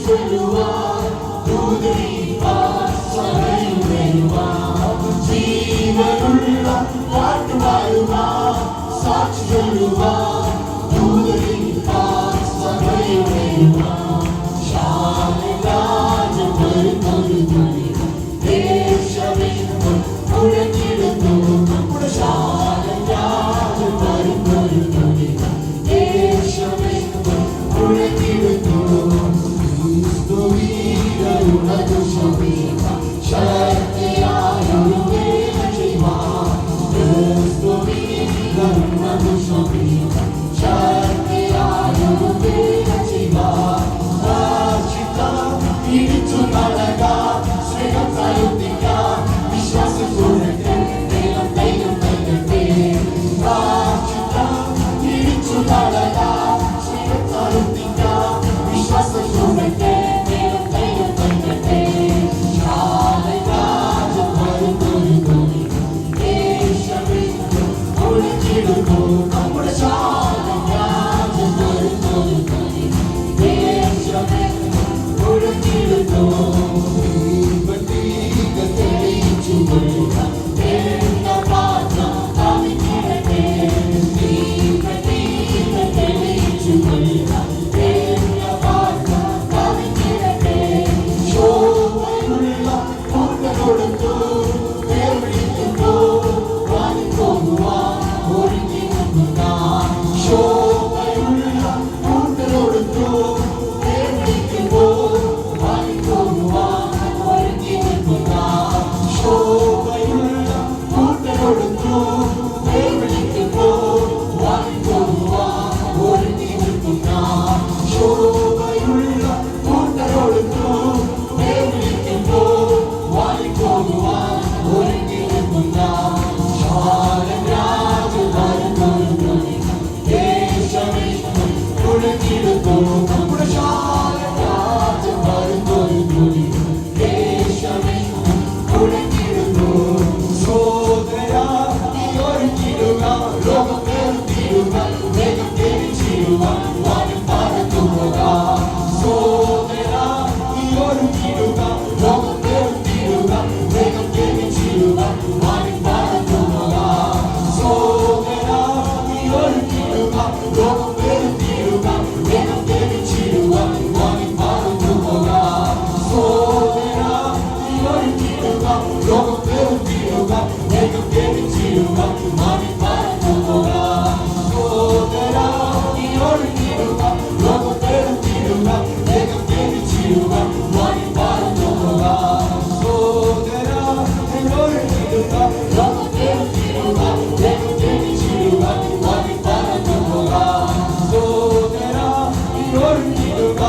ചൊല്ലുവാൻ ദൂതരീപ്പാൻ സഭയിൽ വരുവാൻ ജീവനുള്ള പാട്ടുപാടുവാൻ സാക്ഷി ചൊല്ലുവാൻ ദൂതരീപ്പാൻ സഭയിൽ വരുവാൻ ശാലരാജൻ വരുന്നൊരു ധ്വനി ദേശമെങ്ങും മുഴങ്ങിടുന്നു നമ്മുടെ ശാലരാജൻ വരുന്നൊരു ധ്വനി ദേശമെങ്ങും മുഴങ്ങിടുന്നു ക്രിസ്തുവീരയുണരു സമീപം ശക്തിയായൊരു വേല ചെയ്യുവാൻ ക്രിസ്തുവീരയുണരു സമീപം ശക്തിയായൊരു വേല ചെയ്യുവാൻ ഇടിച്ചു നടക്കാൻ സ്നേഹം പ്രയുക്തിക്കാൻ വിശ്വാസത്തോടെ ദൈവം ദൈവം ദൈവത്തെ ഇടിച്ചു നടക്കാൻ സ്നേഹം പ്രയുക്തിക്കാൻ വിശ്വാസത്തോടെ ദൈവം ദൈവം ദൈവത്തെ ശാലരാജൻ വരുന്നൊരു ധ്വനി ദേശമെങ്ങും മുഴങ്ങിടുന്നു നമ്മുടെ ശാലരാജൻ വരുന്നൊരു ധ്വനി ദേശമെങ്ങും മുഴങ്ങിടുന്നു തെളിയിച്ചു കൊള്ളുക എന്ന പാത്രം കവിഞ്ഞിടട്ടെ തെളിയിച്ചു കൊള്ളുക എന്ന പാത്രം കവിഞ്ഞിടട്ടെ ശോഭയുള്ള കൂട്ടനോടൊത്തു വിളിക്കുമ്പോ വാങ്ങിപ്പോകുവാൻ ഒരുങ്ങി നിൽക്കുന്ന ശോഭയുള്ള കൂട്ടനോടൊത്തു വിളിക്കുമ്പോ വാങ്ങിപ്പോകുവാൻ ഒരുങ്ങി നിൽക്കുന്ന ശോഭയുള്ള കൂട്ടനോടൊത്തു വിളിക്കുമ്പോ വാങ്ങിപ്പോകുവാൻ ഒരുങ്ങി നിൽക്കുന്ന ശോഭയുള്ള കൂട്ടനോടൊത്തു വിളിക്കുമ്പോ വാങ്ങിപ്പോകുവാൻ ഒരുങ്ങി നിൽക്കുന്ന ശാലരാജൻ വരുന്നൊരു ധ്വനി ദേശമെങ്ങും മുഴങ്ങിടുന്നു നമ്മുടെ ശാലരാജൻ വരുന്നൊരു ധ്വനി ദേശമെങ്ങും മുഴങ്ങിടുന്നു സോദരാ നീ ഒരുങ്ങിടുക ലോകം വേർതിടുക വേഗം തിരിച്ചിടുക വാനിൽ പറന്നു പോകാം സോദരാ നീ ഒരുങ്ങിടുക ലോകം വേർതിടുക വേഗം തിരിച്ചിടുക വാനിൽ പറന്നു പോകാം സോദരാ നീ ഒരുങ്ങിടുക ലോകം വേർതിടുക വേഗം തിരിച്ചിടുക വാനിൽ പറന്നു പോകാം സോദരാ നീ ഒരുങ്ങിടുക ലോകം വേർതിടുക വേഗം തിരിച്ചിടുക വാനിൽ പറന്നു പോകാം സോദരാ നീ ഒരുങ്ങിടുക ലോകം വേർതിടുക വേഗം തിരിച്ചിടുക വാനിൽ പറന്നു പോകാം സോദരാ നീ ഒരുങ്ങിടുക ലോകം വേർതിടുക വേഗം തിരിച്ചിടുക വാനിൽ പറന്നു പോകാം സോദരാ നീ ഒരുങ്ങിടുക